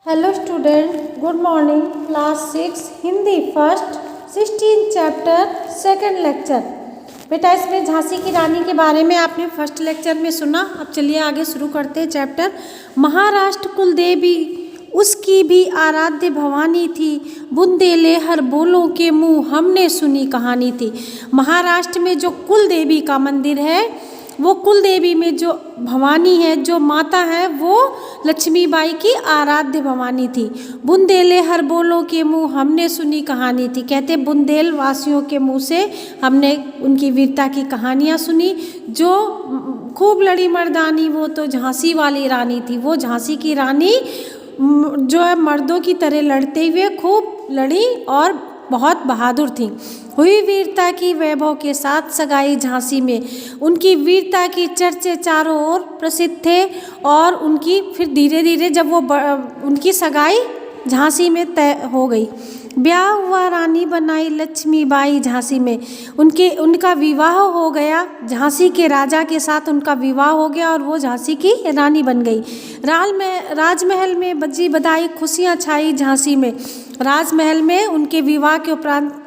Hello student, good morning. Class 6 Hindi first 16 chapter second lecture. बेटा इसमें झांसी की रानी के बारे में आपने फर्स्ट लेक्चर में सुना। अब चलिए आगे शुरू करते हैं चैप्टर। महाराष्ट्र कुल देवी उसकी भी आराध्य भवानी थी, बुंदेले हर बोलों के मुँह हमने सुनी कहानी थी। महाराष्ट्र में जो कुल देवी का मंदिर है, वो कुल देवी में जो भवानी है, जो माता है, वो लक्ष्मीबाई की आराध्य भवानी थी। बुंदेले हर बोलों के मुँह हमने सुनी कहानी थी। कहते बुंदेल वासियों के मुँह से हमने उनकी वीरता की कहानियाँ सुनी। जो खूब लड़ी मर्दानी, वो तो झांसी वाली रानी थी। वो झांसी की रानी जो है मर्दों की तरह लड़ते हुए खूब लड़ी और बहुत बहादुर थी। हुई वीरता की वैभव के साथ सगाई झांसी में। उनकी वीरता की चर्चे चारों ओर प्रसिद्ध थे और उनकी फिर धीरे धीरे जब वो उनकी सगाई झांसी में तय हो गई। ब्याह हुआ, रानी बनाई लक्ष्मीबाई झांसी में। उनका विवाह हो गया, झांसी के राजा के साथ उनका विवाह हो गया और वो झांसी की रानी बन गई। राजमहल में बजी बधाई, खुशियाँ छाई झांसी में। राजमहल में उनके विवाह के उपरांत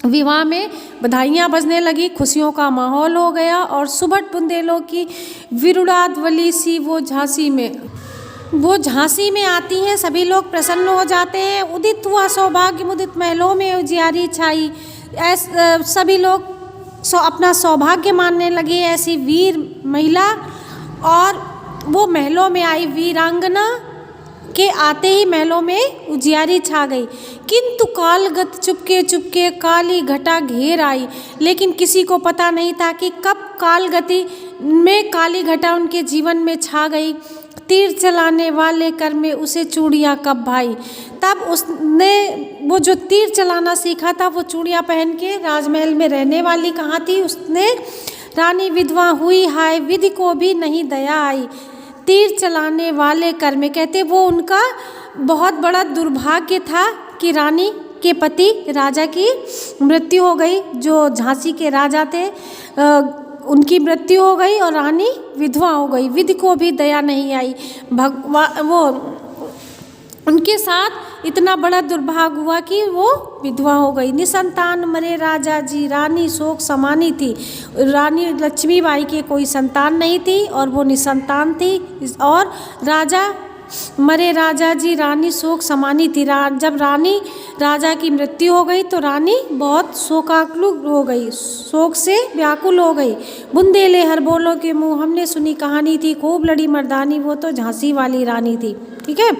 विवाह में बधाइयाँ बजने लगी, खुशियों का माहौल हो गया और सुबह बुंदेलों की विरुड़ाध्वनि सी वो झांसी में आती हैं। सभी लोग प्रसन्न हो जाते हैं। उदित हुआ सौभाग्य मुदित महलों में उजियारी छाई। सभी लोग अपना सौभाग्य मानने लगे। ऐसी वीर महिला और वो महलों में आई वीरांगना के आते ही महलों में उजियारी छा गई। किंतु कालगत चुपके चुपके काली घटा घेर आई। लेकिन किसी को पता नहीं था कि कब कालगति में काली घटा उनके जीवन में छा गई। तीर चलाने वाले कर में उसे चूड़ियाँ कब भाई। तब उसने वो जो तीर चलाना सीखा था, वो चूड़ियाँ पहन के राजमहल में रहने वाली कहाँ थी। उसने रानी विधवा हुई, हाय विधि को भी नहीं दया आई। तीर चलाने वाले कर में, कहते वो उनका बहुत बड़ा दुर्भाग्य था कि रानी के पति राजा की मृत्यु हो गई। जो झांसी के राजा थे उनकी मृत्यु हो गई और रानी विधवा हो गई। विधि को भी दया नहीं आई। वो उनके साथ इतना बड़ा दुर्भाग्य हुआ कि वो विधवा हो गई। निसंतान मरे राजा जी, रानी शोक समानी थी। रानी लक्ष्मीबाई के कोई संतान नहीं थी और वो निसंतान थी। और राजा मरे राजा जी, रानी शोक समानी थी। जब रानी राजा की मृत्यु हो गई तो रानी बहुत शोकाकुल हो गई, शोक से व्याकुल हो गई। बुंदेले हर बोलों के मुँह हमने सुनी कहानी थी। खूब लड़ी मर्दानी, वो तो झांसी वाली रानी थी। ठीक है।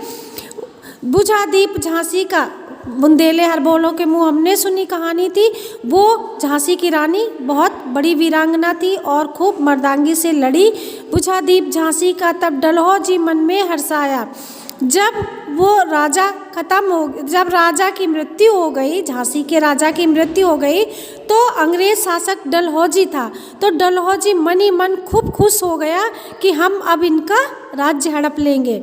बुझा दीप झांसी का, बुंदेले हर बोलों के मुँह हमने सुनी कहानी थी। वो झांसी की रानी बहुत बड़ी वीरांगना थी और खूब मर्दांगी से लड़ी। बुझा दीप झांसी का तब डलहौजी मन में हर्षाया। जब वो राजा जब राजा की मृत्यु हो गई, झांसी के राजा की मृत्यु हो गई, तो अंग्रेज शासक डलहौजी था। तो डलहौजी मन ही मन खूब खुश हो गया कि हम अब इनका राज्य हड़प लेंगे।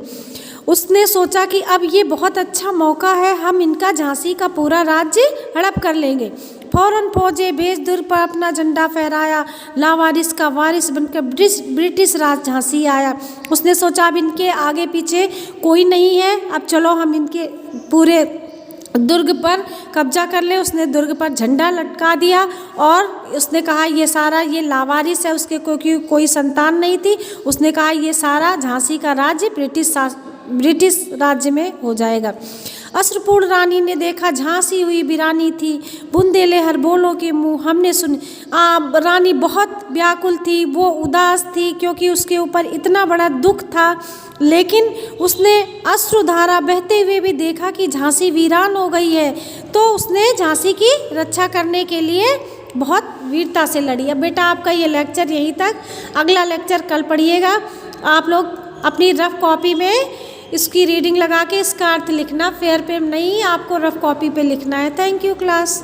उसने सोचा कि अब ये बहुत अच्छा मौका है, हम इनका झांसी का पूरा राज्य हड़प कर लेंगे। फौरन फौजे भेज दूर पर अपना झंडा फहराया। लावारिस का वारिस बनकर ब्रिटिश राज झांसी आया। उसने सोचा अब इनके आगे पीछे कोई नहीं है, अब चलो हम इनके पूरे दुर्ग पर कब्जा कर ले। उसने दुर्ग पर झंडा लटका दिया और उसने कहा ये सारा, ये लावारिस है, उसके कोई संतान नहीं थी। उसने कहा ये सारा झांसी का राज्य ब्रिटिश राज्य में हो जाएगा। अश्रुपूर्ण रानी ने देखा झांसी हुई वीरानी थी। बुंदेले हर बोलों के मुँह हमने सुनी। रानी बहुत व्याकुल थी, वो उदास थी क्योंकि उसके ऊपर इतना बड़ा दुख था। लेकिन उसने अश्रुधारा बहते हुए भी देखा कि झांसी वीरान हो गई है, तो उसने झांसी की रक्षा करने के लिए बहुत वीरता से लड़ी। अब बेटा आपका ये लेक्चर यहीं तक, अगला लेक्चर कल पढ़िएगा। आप लोग अपनी रफ कॉपी में इसकी रीडिंग लगा के इसका अर्थ लिखना। फेयर पे नहीं, आपको रफ कॉपी पे लिखना है। Thank you class.